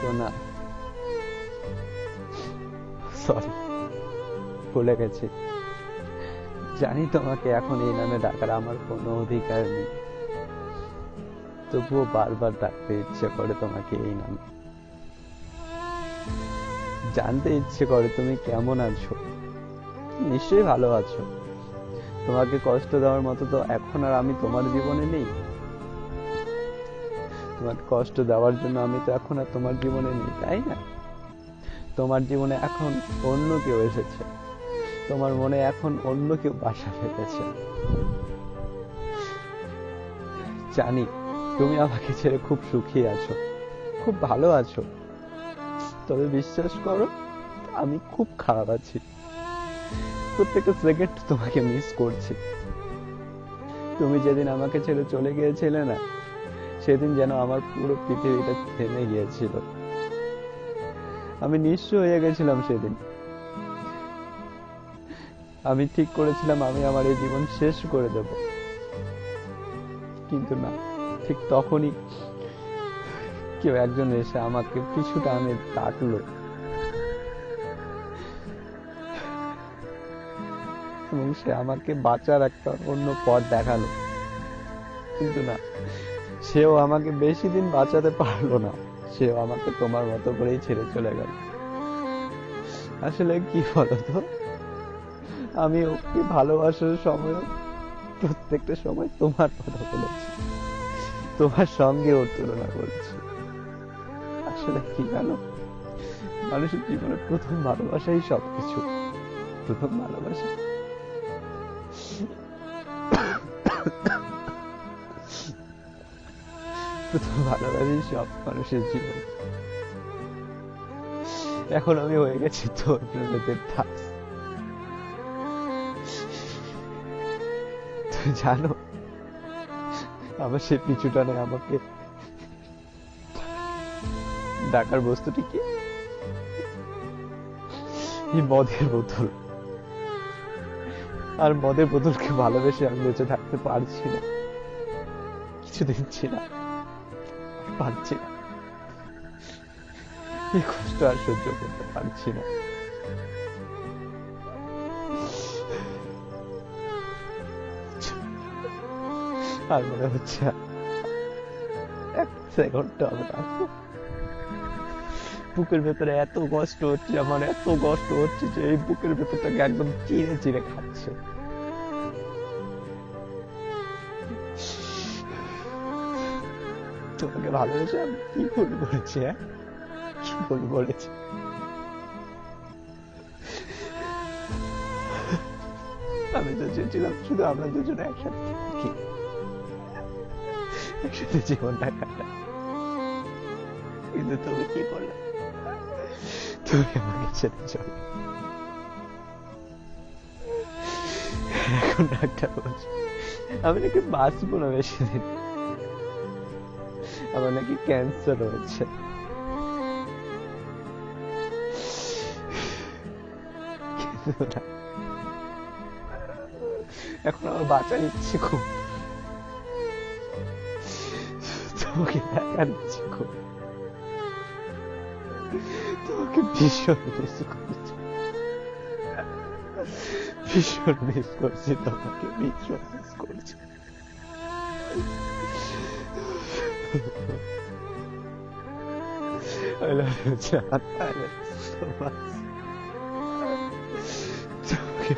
সোনা, সরি, ভুলে গেছি। জানি তোমাকে এখন এই নামে ডাকার আমার কোনো অধিকার নেই, তবুও বারবার ডাকতে ইচ্ছে করে তোমাকে এই নামে। জানতে ইচ্ছে করে তুমি কেমন আছো। নিশ্চয়ই ভালো আছো। তোমাকে কষ্ট দেওয়ার মতো তো এখন আর আমি তোমার জীবনে নেই। তোমাকে কষ্ট দেওয়ার জন্য আমি তো এখন আর তোমার জীবনে নেই, তাই না? তোমার জীবনে এখন অন্য কেউ এসেছে, তোমার মনে এখন অন্য কেউ বাসা বেঁধেছে। জানি তুমি আমাকে ছেড়ে খুব সুখী আছো, খুব ভালো আছো, তবে বিশ্বাস করো আমি খুব খারাপ আছি। প্রত্যেকটা সেকেন্ড তোমাকে মিস করছি। তুমি যেদিন আমাকে ছেড়ে চলে গিয়েছিলে না, সেদিন যেন আমার পুরো পৃথিবীটা থেমে গিয়েছিল। আমি নিঃস্ব হয়ে গেছিলাম সেদিন। আমি ঠিক করেছিলাম আমি আমার এই জীবন শেষ করে দেব, কিন্তু না, ঠিক তখনই কেউ একজন এসে আমাকে পিছু টানে ডাকলো, এবং সে আমাকে বাঁচার একটা অন্য পথ দেখালো। কিন্তু না, সেও আমাকে বেশি দিন বাঁচাতে পারলো না। সেও আমাকে তোমার মতো করেই ছেড়ে চলে গেল। আসলে কি বলতো, আমি ওকে ভালোবাসার সময় প্রত্যেকটা সময় তোমার কথা বলেছি, তোমার সঙ্গে ওর তুলনা করেছি। আসলে কি জানো, মানুষের জীবনে প্রথম ভালোবাসাই সবকিছু। প্রথম ভালোবাসা, প্রথম ভালোবাসাই সব মানুষের জীবন। এখন আমি হয়ে গেছি তোর প্রেমের দাস। তুই জানো আমার সে পিছু টানে আমাকে ডাকার বস্তুটি কি? এই মদের বোতল। আর মদের বোতলকে ভালোবেসে আমি বেঁচে থাকতে পারছি না, কিছু দিচ্ছি না, পারছি না। এই কষ্ট আর সহ্য করতে পারছি না। আর মনে হচ্ছে এক সেকেন্ড হবে না। বুকের ভেতরে এত কষ্ট হচ্ছে, আমার এত কষ্ট হচ্ছে যে এই বুকের ভেতরটাকে একদম চিড়ে চিড়ে খাচ্ছে। তোমাকে ভালোবেসে আমি কি ভুল করেছি? কি ভুল করেছি? আমি তো চেয়েছিলাম শুধু আমরা দুজনে একসাথে থাকি, একসাথে জীবনটা কাটাই। কিন্তু তুমি কি করলে? তুমি আমাকে ছেড়ে চলে। এখন ডাক্তার বলছে আমি নাকি বাঁচবো না বেশি দিন, আমার নাকি ক্যান্সার হয়েছে। এখন আমার বাঁচার ইচ্ছে খুব, তোমাকে দেখার ইচ্ছে খুব, তোমাকে ভীষণ মিস করছি, ভীষণ মিস করছি, তোমাকে ভীষণ মিস করছি। I love you, John. I love you so much. তোমাকে